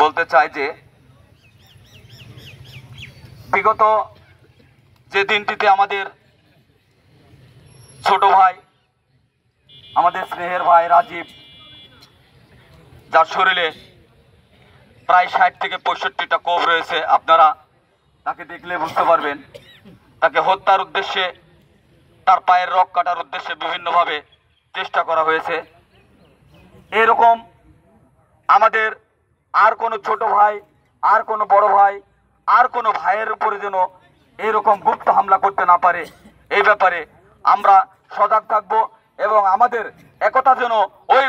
বলতে চাই যে বিগত যে দিনটিতে আমাদের ছোট ভাই, আমাদের স্নেহের ভাই রাজীব, যার শরীরে প্রায় 60 থেকে 65টা কোপ রয়েছে, আপনারা তাকে দেখলে বুঝতে পারবেন। তাকে হত্যার উদ্দেশ্যে, তার পায়ের রক কাটার উদ্দেশ্যে বিভিন্নভাবে চেষ্টা করা হয়েছে। এরকম আমাদের আর কোনো ছোট ভাই, আর কোনো বড় ভাই, আর কোনো ভাইয়ের উপরে যেন এরকম গুপ্ত হামলা করতে না পারে, এই ব্যাপারে আমরা সজাগ থাকব এবং আমাদের একতা যেন ওই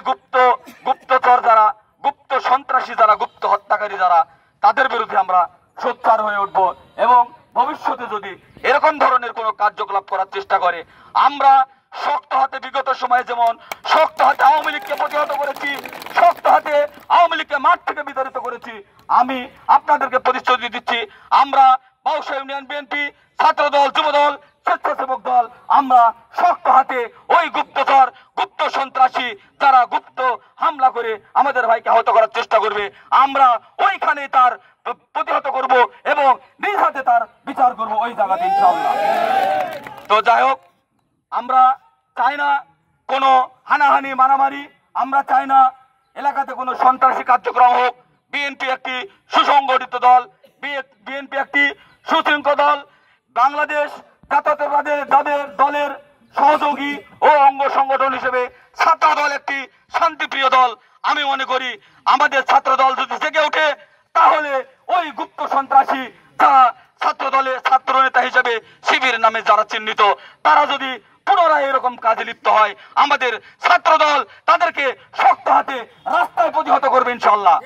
গুপ্তচর যারা, গুপ্ত সন্ত্রাসী যারা, গুপ্ত হত্যাকারী যারা, তাদের বিরুদ্ধে আমরা সোচ্চার হয়ে উঠব এবং ভবিষ্যতে যদি এরকম ধরনের কোনো কার্যকলাপ করার চেষ্টা করে, আমরা শক্ত হাতে বিগত সময়ে যেমন শক্ত হাতে আওয়ামী লীগকে প্রতিহত করেছি, শক্ত হাতে আওয়ামী লীগকে মাঠ থেকে বিতাড়িত করেছি, আমি আপনাদেরকে প্রতিশ্রুতি দিচ্ছি, আমরা বাউসা ইউনিয়ন বিএনপি, ছাত্রদল, যুবদল, স্বেচ্ছাসেবক দল, আমরা শক্ত হাতে ওই গুপ্তচর, গুপ্ত সন্ত্রাসী যারা গুপ্ত হামলা করে আমাদের ভাইকে আহত করার চেষ্টা করবে, আমরা ওইখানে তার প্রতিহত করব এবং নিজ হাতে তার বিচার করব ওই জায়গাতে ইনশাআল্লাহ। তো যাই হোক, আমরা চাই না কোনো হানাহানি মারামারি, আমরা চাই না এলাকাতে কোনো সন্ত্রাসী কার্যক্রম হোক। বিএনপি একটি সুসংগঠিত দল, বিএনপি একটি সুশৃঙ্খল দল, বাংলাদেশ জাতীয়তাবাদী দলের সহযোগী ও অঙ্গ সংগঠন হিসেবে ছাত্র দল একটি শান্তিপ্রিয় দল। আমি মনে করি আমাদের ছাত্র দল যদি জেগে ওঠে, তাহলে ওই গুপ্ত সন্ত্রাসী যারা ছাত্র দলে ছাত্র নেতা হিসেবে শিবির নামে যারা চিহ্নিত, তারা যদি পুনরায় এরকম কাজে লিপ্ত হয়, আমাদের ছাত্র দল তাদেরকে শক্ত হাতে রাস্তায় প্রতিহত করবে ইনশাআল্লাহ।